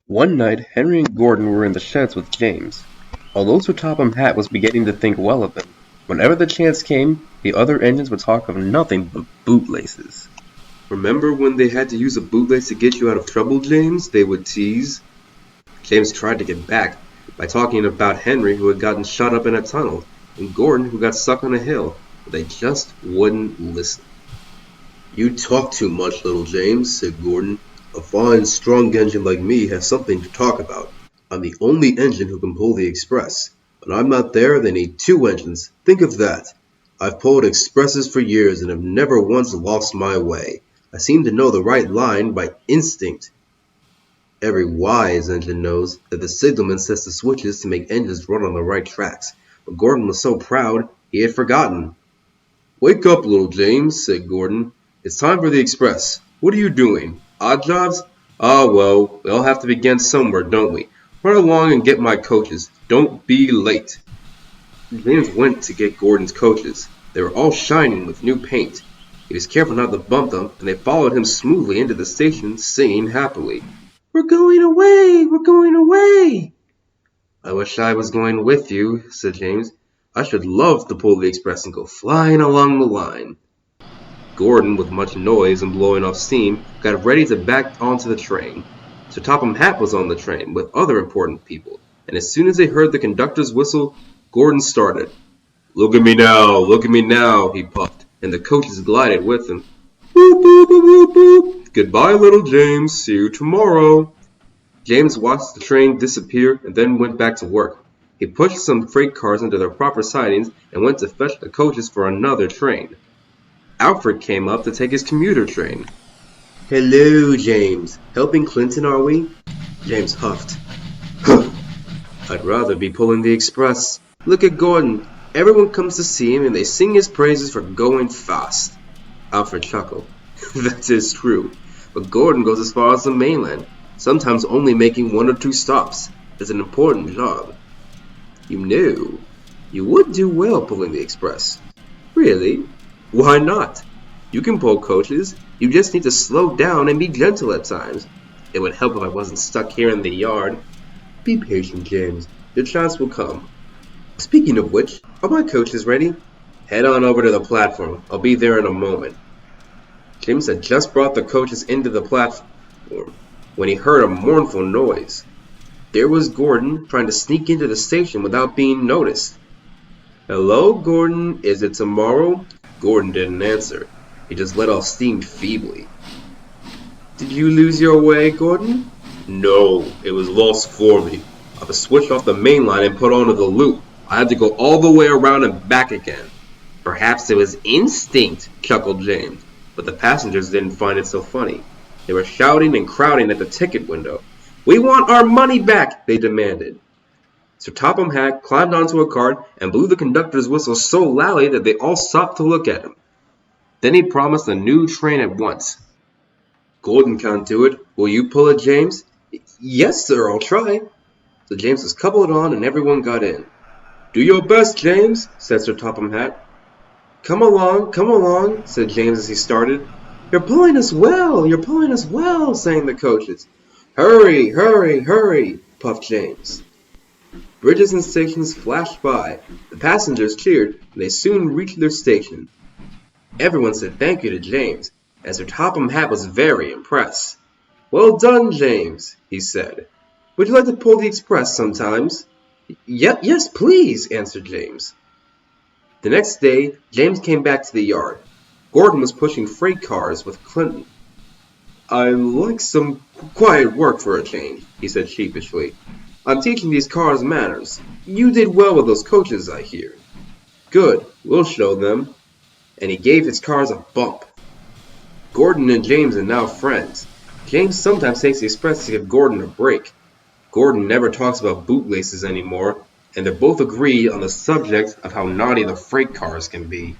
One night Henry and Gordon were in the sheds with James. Although Sir Topham Hatt was beginning to think well of him, whenever the chance came, the other engines would talk of nothing but bootlaces. Remember when they had to use a bootlace to get you out of trouble, James? They would tease. James tried to get back by talking about Henry who had gotten shut up in a tunnel, and Gordon who got stuck on a hill, but they just wouldn't listen. You talk too much, little James, said Gordon. A fine, strong engine like me has something to talk about. I'm the only engine who can pull the express. When I'm not there, they need two engines. Think of that. I've pulled expresses for years and have never once lost my way. I seem to know the right line by instinct. Every wise engine knows that the signalman sets the switches to make engines run on the right tracks. But Gordon was so proud, he had forgotten. Wake up, little James, said Gordon. It's time for the express. What are you doing? Odd jobs? Ah, well, we all have to begin somewhere, don't we? Run along and get my coaches. Don't be late. James went to get Gordon's coaches. They were all shining with new paint. He was careful not to bump them, and they followed him smoothly into the station, singing happily. We're going away! We're going away! I wish I was going with you, said James. I should love to pull the express and go flying along the line. Gordon, with much noise and blowing off steam, got ready to back onto the train. Sir Topham Hatt was on the train with other important people, and as soon as they heard the conductor's whistle, Gordon started. Look at me now, he puffed, and the coaches glided with him. Boop, boop, boop, boop, boop. Goodbye, little James. See you tomorrow. James watched the train disappear and then went back to work. He pushed some freight cars into their proper sidings and went to fetch the coaches for another train. Alfred came up to take his commuter train. Hello, James. Helping Clinton, are we? James huffed. I'd rather be pulling the express. Look at Gordon. Everyone comes to see him and they sing his praises for going fast. Alfred chuckled. That is true. But Gordon goes as far as the mainland, sometimes only making 1 or 2 stops. It's an important job. You know, you would do well pulling the express. Really? Why not? You can pull coaches. You just need to slow down and be gentle at times. It would help if I wasn't stuck here in the yard. Be patient, James. Your chance will come. Speaking of which, are my coaches ready? Head on over to the platform. I'll be there in a moment. James had just brought the coaches into the platform when he heard a mournful noise. There was Gordon trying to sneak into the station without being noticed. Hello, Gordon. Is it tomorrow? Gordon didn't answer. He just let off steam feebly. Did you lose your way, Gordon? No, it was lost for me. I was switched off the main line and put onto the loop. I had to go all the way around and back again. Perhaps it was instinct, chuckled James, but the passengers didn't find it so funny. They were shouting and crowding at the ticket window. We want our money back, they demanded. Sir Topham Hatt climbed onto a cart and blew the conductor's whistle so loudly that they all stopped to look at him. Then he promised a new train at once. Gordon can't do it. Will you pull it, James? Yes, sir, I'll try. So James was coupled on and everyone got in. Do your best, James, said Sir Topham Hatt. Come along, said James as he started. You're pulling us well, sang the coaches. Hurry, hurry, hurry, puffed James. Bridges and stations flashed by. The passengers cheered, and they soon reached their station. Everyone said thank you to James, and Sir Topham Hatt was very impressed. Well done, James, he said. Would you like to pull the express sometimes? Yes, please, answered James. The next day, James came back to the yard. Gordon was pushing freight cars with Clinton. I like some quiet work for a change, he said sheepishly. I'm teaching these cars manners. You did well with those coaches, I hear. Good, we'll show them. And he gave his cars a bump. Gordon and James are now friends. James sometimes takes the express to give Gordon a break. Gordon never talks about bootlaces anymore, and they both agree on the subject of how naughty the freight cars can be.